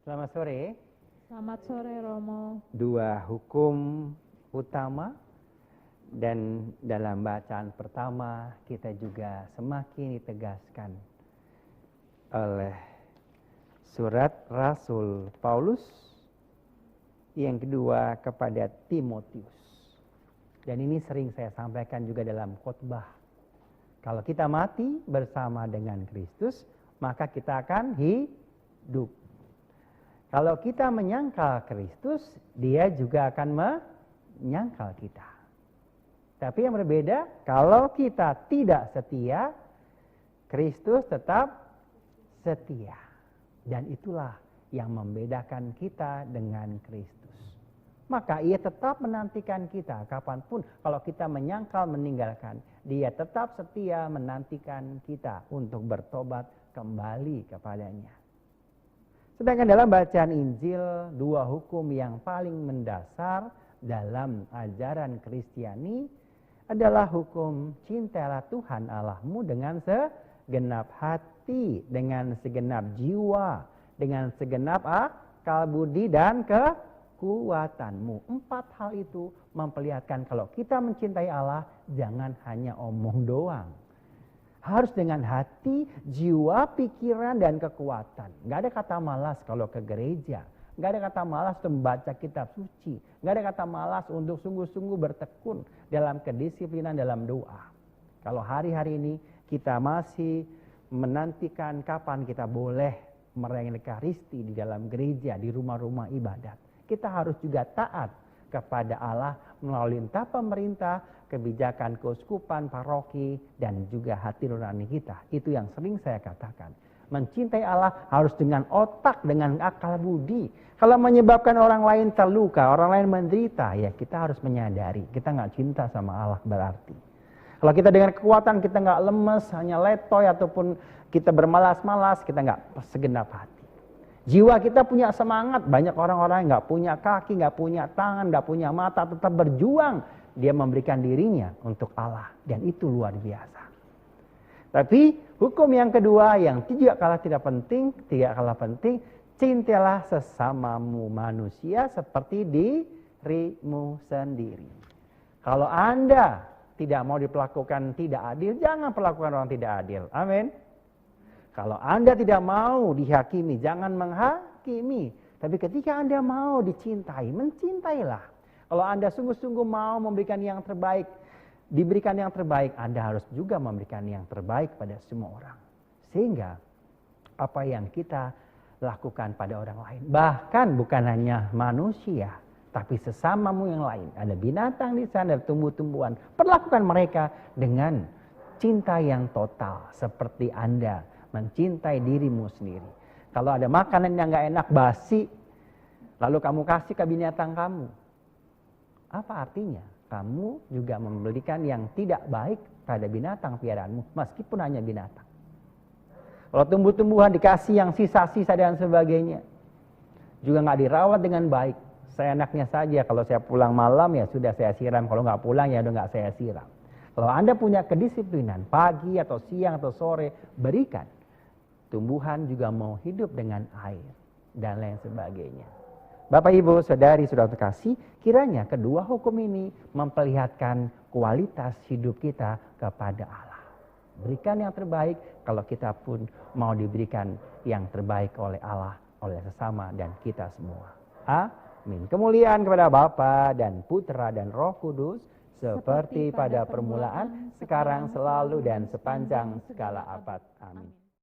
Selamat sore. Selamat sore Romo. Dua hukum utama, dan dalam bacaan pertama kita juga semakin ditegaskan oleh surat Rasul Paulus yang kedua kepada Timotius. Dan ini sering saya sampaikan juga dalam khotbah. Kalau kita mati bersama dengan Kristus, maka kita akan hidup. Kalau kita menyangkal Kristus, dia juga akan menyangkal kita. Tapi yang berbeda, kalau kita tidak setia, Kristus tetap setia. Dan itulah yang membedakan kita dengan Kristus. Maka ia tetap menantikan kita kapanpun. Kalau kita menyangkal meninggalkan, dia tetap setia menantikan kita untuk bertobat kembali kepadanya. Sedangkan dalam bacaan Injil, dua hukum yang paling mendasar dalam ajaran Kristiani adalah hukum cintailah Tuhan Allahmu dengan segenap hati, dengan segenap jiwa, dengan segenap akal budi dan kekuatanmu. 4 hal itu memperlihatkan kalau kita mencintai Allah, jangan hanya omong doang. Harus dengan hati, jiwa, pikiran, dan kekuatan. Gak ada kata malas kalau ke gereja. Gak ada kata malas untuk membaca kitab suci. Gak ada kata malas untuk sungguh-sungguh bertekun dalam kedisiplinan dalam doa. Kalau hari-hari ini kita masih menantikan kapan kita boleh merayakan Ekaristi di dalam gereja, di rumah-rumah ibadat. Kita harus juga taat kepada Allah melalui entah pemerintah, kebijakan keuskupan, paroki, dan juga hati nurani kita. Itu yang sering saya katakan. Mencintai Allah harus dengan otak, dengan akal budi. Kalau menyebabkan orang lain terluka, orang lain menderita, ya kita harus menyadari kita nggak cinta sama Allah berarti. Kalau kita dengan kekuatan, kita nggak lemes, hanya letoy ataupun kita bermalas-malas, kita nggak segenap hati. Jiwa kita punya semangat. Banyak orang-orang yang nggak punya kaki, nggak punya tangan, nggak punya mata, tetap berjuang. Dia memberikan dirinya untuk Allah. Dan itu luar biasa. Tapi hukum yang kedua yang tidak kalah penting, cintailah sesamamu manusia seperti dirimu sendiri. Kalau Anda tidak mau diperlakukan tidak adil, jangan perlakukan orang tidak adil. Amin. Kalau Anda tidak mau dihakimi, jangan menghakimi. Tapi ketika Anda mau dicintai, mencintailah. Kalau Anda sungguh-sungguh mau memberikan yang terbaik, diberikan yang terbaik, Anda harus juga memberikan yang terbaik pada semua orang. Sehingga apa yang kita lakukan pada orang lain, bahkan bukan hanya manusia, tapi sesamamu yang lain. Ada binatang di sana, ada tumbuh-tumbuhan. Perlakukan mereka dengan cinta yang total, seperti Anda mencintai dirimu sendiri. Kalau ada makanan yang gak enak, basi, lalu kamu kasih ke binatang kamu, apa artinya? Kamu juga memberikan yang tidak baik pada binatang piaraanmu, meskipun hanya binatang. Kalau tumbuh-tumbuhan dikasih yang sisa-sisa dan sebagainya, juga gak dirawat dengan baik. Seenaknya saja, kalau saya pulang malam ya sudah saya siram, kalau gak pulang ya udah gak saya siram. Kalau Anda punya kedisiplinan, pagi atau siang atau sore, berikan. Tumbuhan juga mau hidup dengan air dan lain sebagainya. Bapak, Ibu, Saudari, Saudara terkasih, kiranya kedua hukum ini memperlihatkan kualitas hidup kita kepada Allah. Berikan yang terbaik kalau kita pun mau diberikan yang terbaik oleh Allah, oleh sesama dan kita semua. Amin. Kemuliaan kepada Bapa dan Putra dan Roh Kudus, seperti pada permulaan, sekarang, selalu, dan sepanjang segala abad. Amin.